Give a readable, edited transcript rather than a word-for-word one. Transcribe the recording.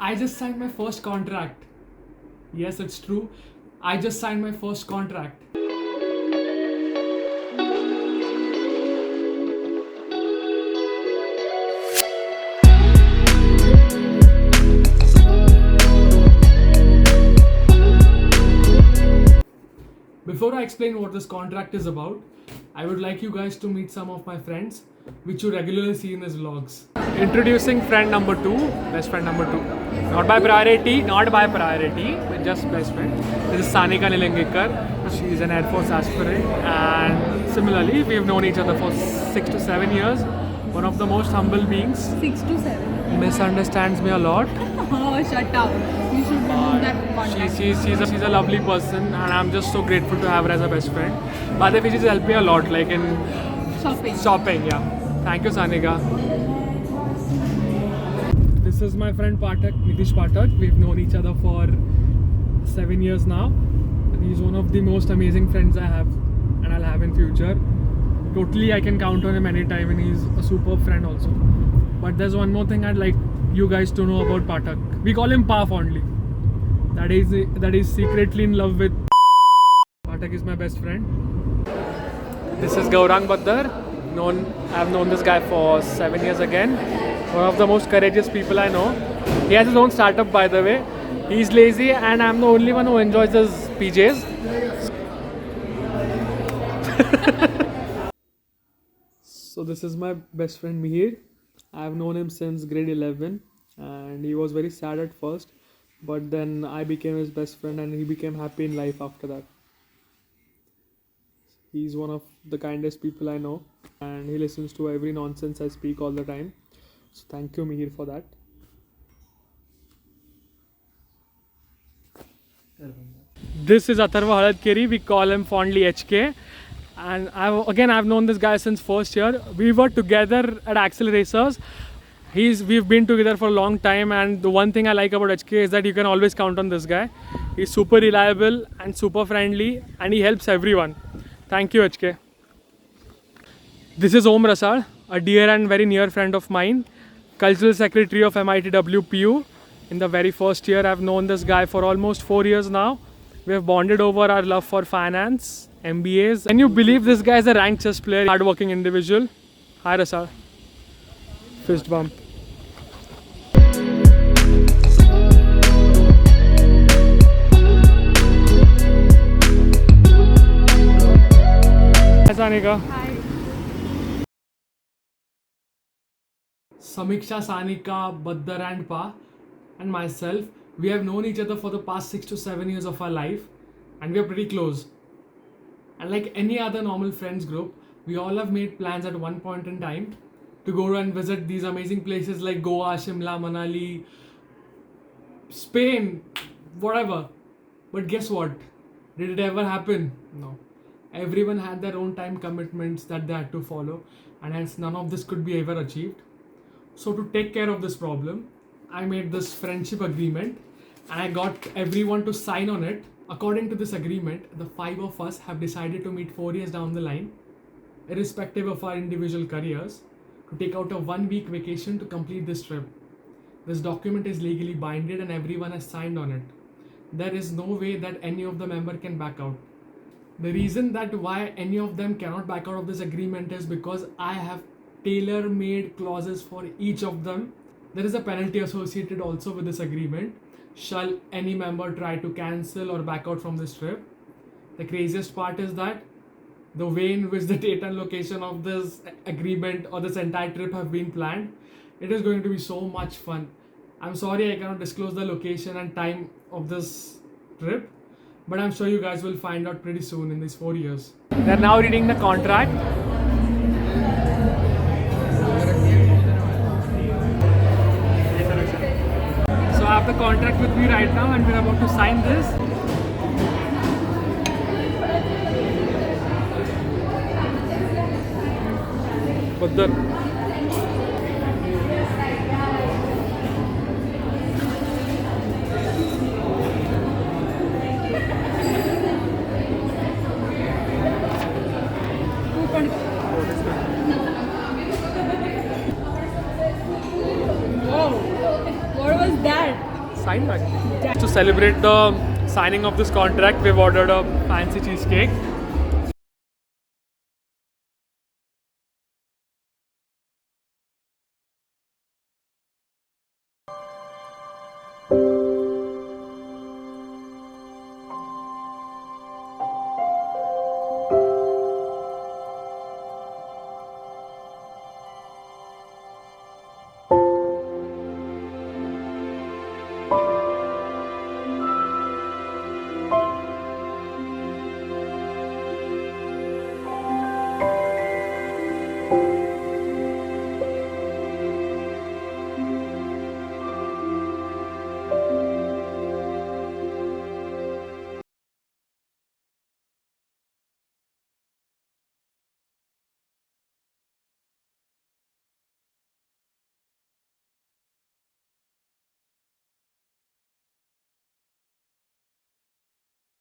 I just signed my first contract. Yes, it's true. I just signed my first contract. Before I explain what this contract is about, I would like you guys to meet some of my friends, which you regularly see in his vlogs. Introducing friend number 2, best friend number 2. Not by priority, but just best friend. This is Sanika Nilengekar. She is an Air Force aspirant, and similarly, we've known each other for 6 to 7 years. One of the most humble beings. 6 to 7. Misunderstands me a lot. Oh, shut up. You should remove that contact. She's a lovely person, and I'm just so grateful to have her as a best friend. By the way, she's helped me a lot, like in shopping. Yeah. Thank you, Sanika. This is my friend Pathak, Nitish Pathak. We've known each other for 7 years now. And he's one of the most amazing friends I have, and I'll have in future. Totally, I can count on him anytime, and he's a superb friend also. But there's one more thing I'd like you guys to know about Pathak. We call him Pa fondly. That is secretly in love with. Pathak is my best friend. This is Gaurang Baddar. I've known this guy for 7 years again. One of the most courageous people I know. He has his own startup, by the way. He's lazy, and I'm the only one who enjoys his PJs. So this is my best friend Mihir. I've known him since grade 11, and he was very sad at first, but then I became his best friend, and he became happy in life after that. He's one of the kindest people I know, and he listens to every nonsense I speak all the time. So thank you, Mihir, for that. This is Atharva Haladkeri. We call him fondly HK. And I've known this guy since first year. We were together at Axel Racers. We've been together for a long time, and the one thing I like about HK is that you can always count on this guy. He's super reliable and super friendly, and he helps everyone. Thank you, HK. This is Om Rasal, a dear and very near friend of mine, Cultural Secretary of MIT WPU. In the very first year, I've known this guy for almost 4 years now. We have bonded over our love for finance, MBAs. Can you believe this guy is a ranked chess player, hardworking individual? Hi, Rasal. Fist bump. Hi, Sanika. Hi. Samiksha, Sanika, Baddar and Pa and myself, we have known each other for the past 6 to 7 years of our life, and we are pretty close. And like any other normal friends group, we all have made plans at one point in time to go and visit these amazing places like Goa, Shimla, Manali, Spain, whatever. But guess what? Did it ever happen? No. Everyone had their own time commitments that they had to follow, and hence none of this could be ever achieved. So to take care of this problem, I made this friendship agreement, and I got everyone to sign on it. According to this agreement, the 5 of us have decided to meet 4 years down the line, irrespective of our individual careers, to take out a 1-week vacation to complete this trip. This document is legally binded, and everyone has signed on it. There is no way that any of the member can back out. The reason that why any of them cannot back out of this agreement is because I have tailor-made clauses for each of them. There is a penalty associated also with this agreement. Shall any member try to cancel or back out from this trip? The craziest part is that the way in which the date and location of this agreement or this entire trip have been planned, it is going to be so much fun. I'm sorry I cannot disclose the location and time of this trip, but I'm sure you guys will find out pretty soon in these 4 years. They're now reading the contract. So I have the contract with me right now, and we're about to sign this. Baddar. Whoa, what was that? signed actually. To celebrate the signing of this contract, we've ordered a fancy cheesecake.